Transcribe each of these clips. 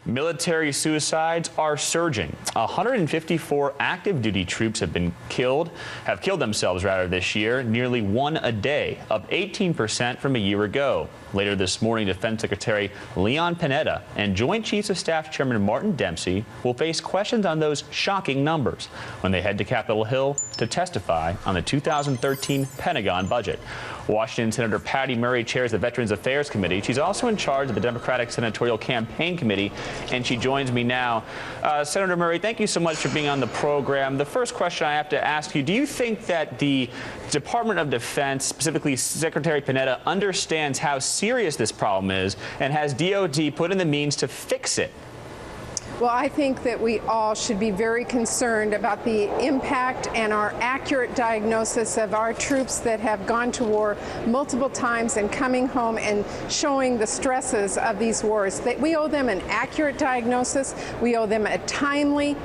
Military suicides are surging. 154 active duty troops have killed themselves this year, nearly one a day, up 18% from a year ago. Later this morning, Defense Secretary Leon Panetta and Joint Chiefs of Staff Chairman Martin Dempsey will face questions on those shocking numbers when they head to Capitol Hill to testify on the 2013 Pentagon budget. Washington Senator Patty Murray chairs the Veterans Affairs Committee. She's also in charge of the Democratic Senatorial Campaign Committee, and she joins me now. Senator Murray, thank you so much for being on the program. The first question I have to ask you, do you think that the Department of Defense, specifically Secretary Panetta, understands how serious this problem is, and has DOD put in the means to fix it? Well, I think that we all should be very concerned about the impact and our accurate diagnosis of our troops that have gone to war multiple times and coming home and showing the stresses of these wars. That we owe them an accurate diagnosis, we owe them a timely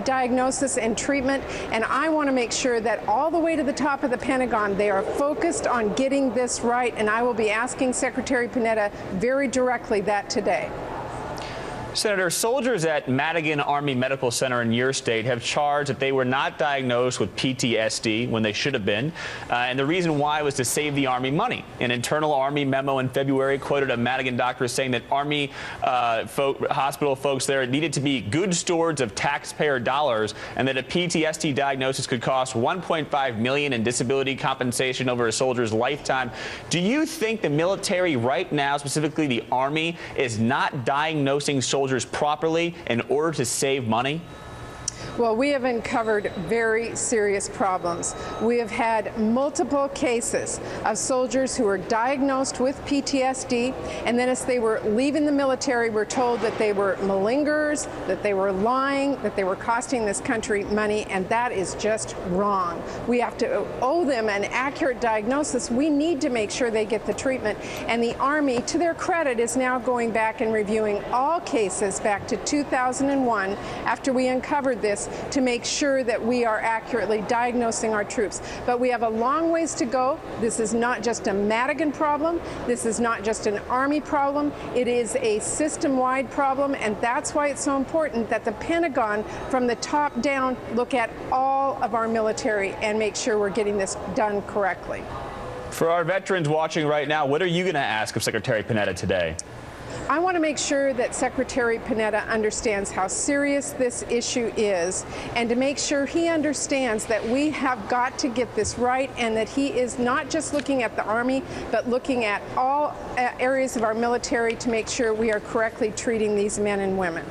diagnosis and treatment, and I want to make sure that all the way to the top of the Pentagon they are focused on getting this right, and I will be asking Secretary Panetta very directly that today. Senator, soldiers at Madigan Army Medical Center in your state have charged that they were not diagnosed with PTSD when they should have been, and the reason why was to save the Army money. An internal Army memo in February quoted a Madigan doctor saying that Army hospital folks there needed to be good stewards of taxpayer dollars, and that a PTSD diagnosis could cost $1.5 million in disability compensation over a soldier's lifetime. Do you think the military right now, specifically the Army, is not diagnosing soldiers properly in order to save money? Well, we have uncovered very serious problems. We have had multiple cases of soldiers who were diagnosed with PTSD, and then as they were leaving the military, were told that they were malingerers, that they were lying, that they were costing this country money, and that is just wrong. We have to owe them an accurate diagnosis. We need to make sure they get the treatment, and the Army, to their credit, is now going back and reviewing all cases back to 2001 after we uncovered this, to make sure that we are accurately diagnosing our troops. But we have a long ways to go. This is not just a Madigan problem. This is not just an Army problem. It is a system-wide problem, and that's why it's so important that the Pentagon, from the top down, look at all of our military and make sure we're getting this done correctly. For our veterans watching right now, what are you going to ask of Secretary Panetta today? I want to make sure that Secretary Panetta understands how serious this issue is, and to make sure he understands that we have got to get this right, and that he is not just looking at the Army, but looking at all areas of our military to make sure we are correctly treating these men and women.